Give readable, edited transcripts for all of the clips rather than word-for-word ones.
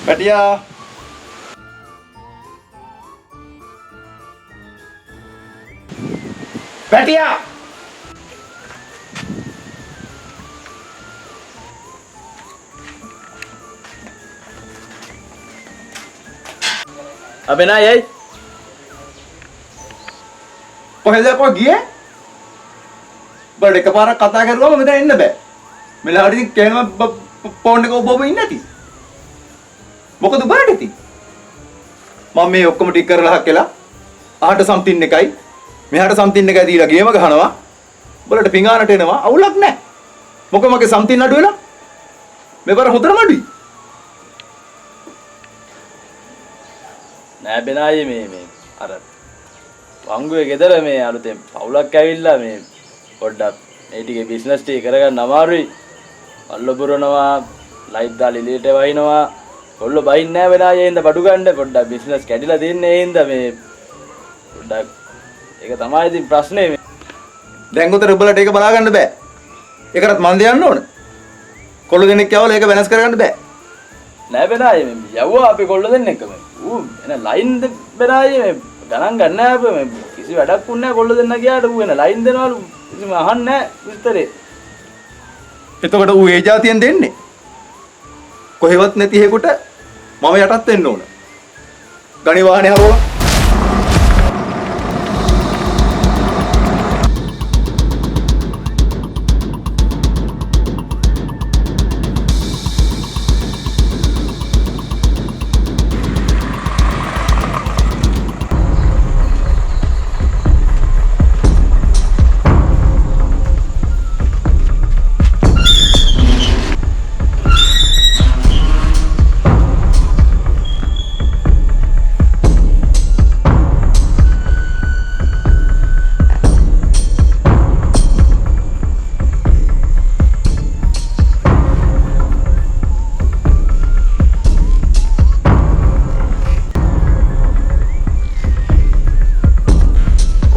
පැටියා පැටියා අබේනා යයි කොහෙද කො ගියේ බඩ එකපාරක් කතා කරුවම මෙතන එන්න බෑ මෙලහට ඉතින් කේනම ෆෝන් එක ඔබ ඉන්නේ නැති මොකද බඩ ඉතින් මම මේ ඔක්කොම ටික කරලා හක්කලා අහට සම්තින් එකයි මෙහාට සම්තින් එකයි දීලා ගේම ගහනවා බලට පිඟානට එනවා අවුලක් නැහැ මොකද මගේ සම්තින් අඩු වෙලා මෙවර හොතරම අඩුයි නෑ බෙනායි මේ අර වංගුවේ ගෙදර මේ අලුතෙන් පවුලක් ඇවිල්ලා මේ පොඩ්ඩක් ඒ ටිකේ බිස්නස් ටික කරගන්න අමාරුයි. අල්ල පුරනවා, ලයිට් දාලා එළියට වහිනවා. කොල්ල බයින් නෑ බෙනායි එන්න බඩු ගන්න පොඩ්ඩක් බිස්නස් කැඩිලා තින්නේ ඒ හින්දා මේ පොඩ්ඩක් ඒක තමයි ඉතින් ප්‍රශ්නේ මේ. දැන් උතර ඔබලට ඒක බලා ගන්න බෑ. ඒකටත් මන් දෙන්න ඕන. කොල්ල දෙනෙක් යවලා ඒක වෙනස් කරගන්න බෑ. නෑ බෙනායි මේ යවුවා අපි කොල්ල දෙන්නෙක්ම. ඌ එන ලයින් බෙනායි මේ ගණන් ගන්න නෑ මේ කිසි වැඩක් උන්නේ නෑ කොල්ල දෙන්න ගියාට ඌ එන ලයින් දෙනවලු කිසිම අහන්නේ නෑ විස්තරේ. එතකොට ඌ ඒ જાතියෙන් දෙන්නේ. කොහෙවත් නැති හේකට මම යටත් වෙන්න ඕන. ගණි වාහනේ හරවලා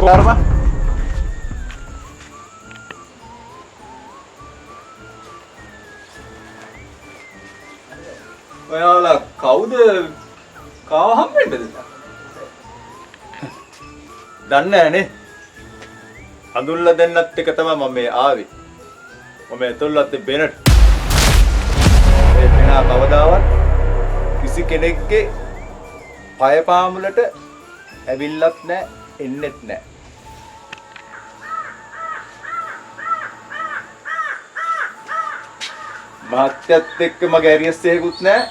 Karma. ඔයාලා කවුද කාව හම්බෙන්නද? දන්නේ නැහනේ. අඳුල්ලා දෙන්නත් එක තමයි මම මේ ආවේ. මම ඇතුළත් බෙනට්. ඒ වෙනා කවදාවත් කිසි කෙනෙක්ගේ පය පාමුලට ඇවිල්ලත් නැහැ, එන්නෙත් නැහැ. මහත්යත් එක්ක මගේ ඇරියස් එකකුත් නැහැ.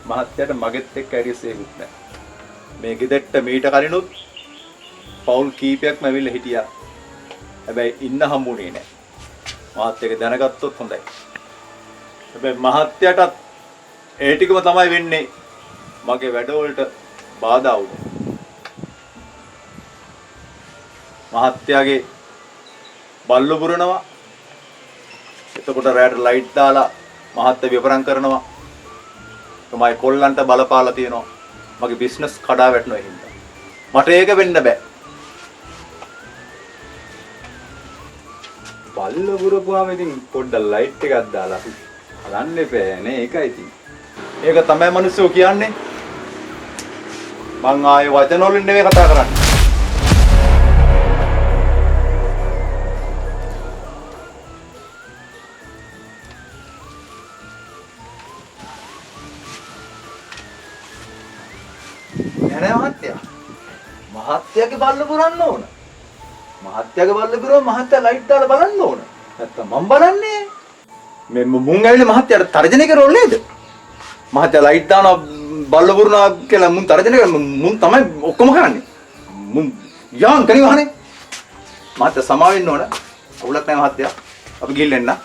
මහත්යට මගෙත් එක්ක ඇරියස් එකකුත් නැහැ. මේ ගෙදරට මීට කලිනුත් පවුල් කීපයක්ම ඇවිල්ලා හිටියා. හැබැයි ඉන්න හම්බුනේ නැහැ. මහත්යක දැනගත්තොත් හොඳයි. හැබැයි මහත්යටත් ඒ ටිකම තමයි වෙන්නේ. මගේ වැඩවලට බාධා වුණා. මහත්යාගේ බල්ලු පුරනවා. එතකොට රැට ලයිට් දාලා මහත්ය විපරම් කරනවා. තමයි කොල්ලන්ට බලපාලා තියෙනවා. මගේ බිස්නස් කඩා වැටෙනවා ඒ හින්දා. මට ඒක වෙන්න බෑ. බල්ලු පුරපුවාම ඉතින් පොඩ්ඩක් ලයිට් එකක් දාලා හදන්න එපා නේ ඒකයි ඉතින්. ඒක තමයි මිනිස්සු කියන්නේ. මං ආයේ වචන වලින් නෙවෙයි කතා කරන්නේ. නෑ මහත්තයා. මහත්තයාගේ බල්ල පුරන්න ඕන. මහත්තයාගේ බල්ල පුරව මහත්තයා ලයිට් දාලා බලන්න ඕන. නැත්තම් මම බලන්නේ. මේ මුන් ඇවිල්ලා මහත්තයාට තර්ජනය කරෝල් නේද? මහත්තයා ලයිට් දානවා බල්ල පුරනවා කියලා මුන් තර්ජනය කරා මුන් තමයි ඔක්කොම කරන්නේ. මුන් යන් කණි වහනේ. මහත්තයා සමා වෙන්න ඕන. අවුලක් නෑ මහත්තයා. අපි ගිහින් එන්න.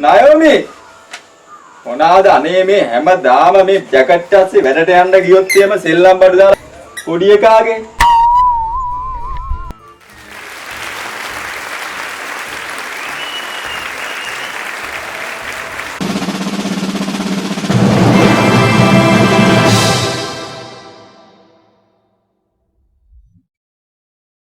නායෝමි මොනවාද අනේ මේ හැමදාම මේ ජැකට් ඇස්සේ වැඩට යන්න ගියොත් එහෙම සෙල්ලම් බඩු දාලා පොඩි එකාගේ